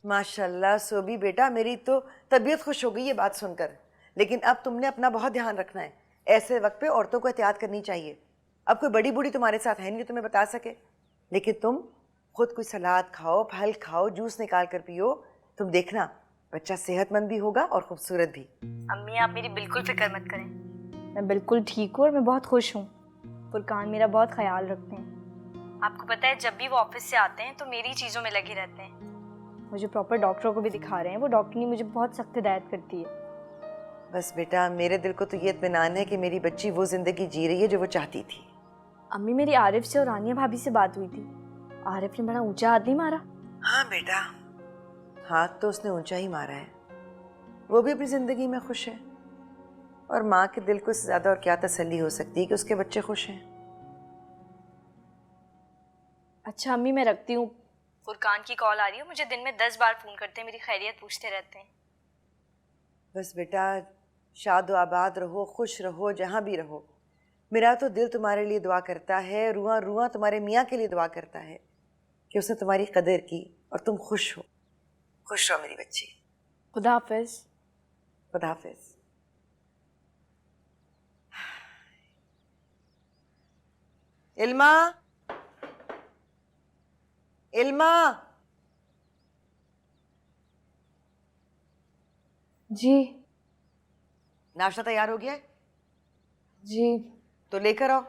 माशाल्लाह सोबी बेटा, मेरी तो तबीयत खुश हो गई ये बात सुनकर। लेकिन अब तुमने अपना बहुत ध्यान रखना है। ऐसे वक्त पे औरतों को एहतियात करनी चाहिए। अब कोई बड़ी बूढ़ी तुम्हारे साथ है नहीं जो तुम्हें बता सके, लेकिन तुम खुद कोई सलाद खाओ, फल खाओ, जूस निकाल कर पियो। तुम देखना बच्चा सेहतमंद भी होगा और खूबसूरत भी। अम्मी आप मेरी बिल्कुल फिक्र मत करें, मैं बिल्कुल ठीक हूँ और मैं बहुत खुश हूँ। फुरकान मेरा बहुत ख्याल रखते हैं। आपको पता है जब भी वो ऑफिस से आते हैं तो मेरी चीज़ों में लगे रहते हैं। मुझे प्रॉपर डॉक्टरों को भी दिखा रहे हैं। वो डॉक्टरनी मुझे बहुत सख्त हिदायत करती है। बस बेटा, मेरे दिल को तो ये इत्मीनान है कि मेरी बच्ची वो जिंदगी जी रही है जो वो चाहती थी। अम्मी मेरी आरिफ से और रानिया भाभी से बात हुई थी। आरिफ ने बड़ा ऊंचा हाथ नहीं मारा? हाँ बेटा, हाथ तो उसने ऊंचा ही मारा है। वो भी अपनी जिंदगी में खुश है, और माँ के दिल को इससे ज्यादा और क्या तसल्ली हो सकती है कि उसके बच्चे खुश हैं। अच्छा अम्मी मैं रखती हूँ, फुरकान की कॉल आ रही है। मुझे दिन में 10 बार फ़ोन करते हैं, मेरी खैरियत पूछते रहते हैं। बस बेटा, शाद आबाद रहो, खुश रहो, जहाँ भी रहो। मेरा तो दिल तुम्हारे लिए दुआ करता है, रुआ रुआ तुम्हारे मियाँ के लिए दुआ करता है कि उसने तुम्हारी कदर की और तुम खुश हो। खुश रहो मेरी बच्ची। खुदा हाफिज। खुदा हाफिज। इल्मा, इल्मा। जी। नाश्ता तैयार हो गया है? जी तो लेकर आओ,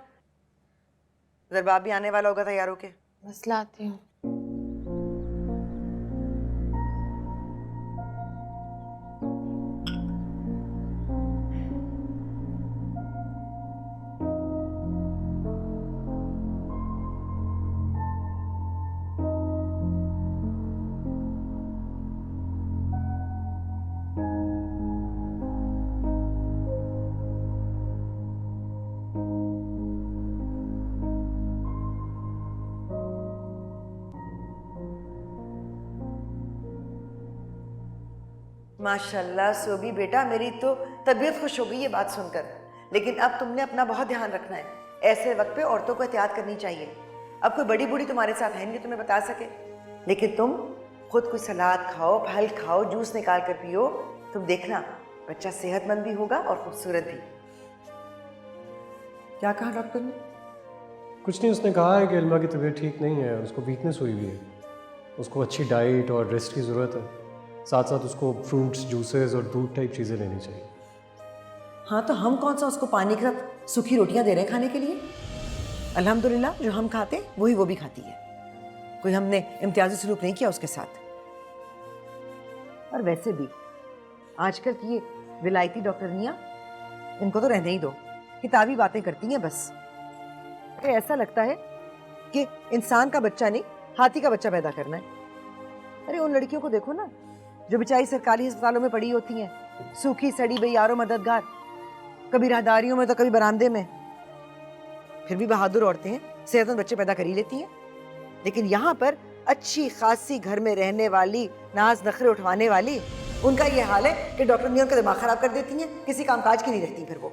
जरबाब भी आने वाला होगा तैयार होके। बस लाती हूँ। माशाल्लाह सोबी बेटा, मेरी तो तबीयत खुश हो गई ये बात सुनकर। लेकिन अब तुमने अपना बहुत ध्यान रखना है। ऐसे वक्त पे औरतों को एहतियात करनी चाहिए। अब कोई बड़ी बूढ़ी तुम्हारे साथ है नहीं जो तुम्हें बता सके, लेकिन तुम खुद कोई सलाद खाओ, फल खाओ, जूस निकाल कर पियो। तुम देखना बच्चा सेहतमंद भी होगा और खूबसूरत भी। क्या कहा डॉक्टर ने? कुछ नहीं, उसने कहा है कि इल्मा की तबीयत ठीक नहीं है, उसको वीकनेस हुई हुई है। उसको अच्छी डाइट और रेस्ट की ज़रूरत है। साथ साथ उसको फ्रूट्स, जूसेस और दूध टाइप चीज़ें लेनी चाहिए। हाँ, तो हम कौन सा उसको पानी के साथ सूखी रोटियां दे रहे हैं खाने के लिए? अल्हम्दुलिल्लाह जो हम खाते वही वो भी खाती है। कोई हमने इम्तियाजी सलूक नहीं किया उसके साथ। और वैसे भी आजकल की ये विलायती डॉक्टरनियां, इनको तो रहने ही दो, किताबी बातें करती हैं बस। तो ऐसा लगता है कि इंसान का बच्चा नहीं, हाथी का बच्चा पैदा करना है। अरे उन लड़कियों को देखो ना जो बेचारी सरकारी अस्पतालों में पड़ी होती हैं, सूखी सड़ी बेयारो मददगार, कभी राहदारियों में तो कभी बरामदे में। फिर भी बहादुर औरतें हैं, सेहतमंद बच्चे पैदा कर ही लेती हैं। लेकिन यहाँ पर अच्छी खासी घर में रहने वाली, नाज नखरे उठवाने वाली, उनका ये हाल है कि डॉक्टर ने उनका दिमाग खराब कर देती हैं, किसी कामकाज की नहीं रहती फिर वो।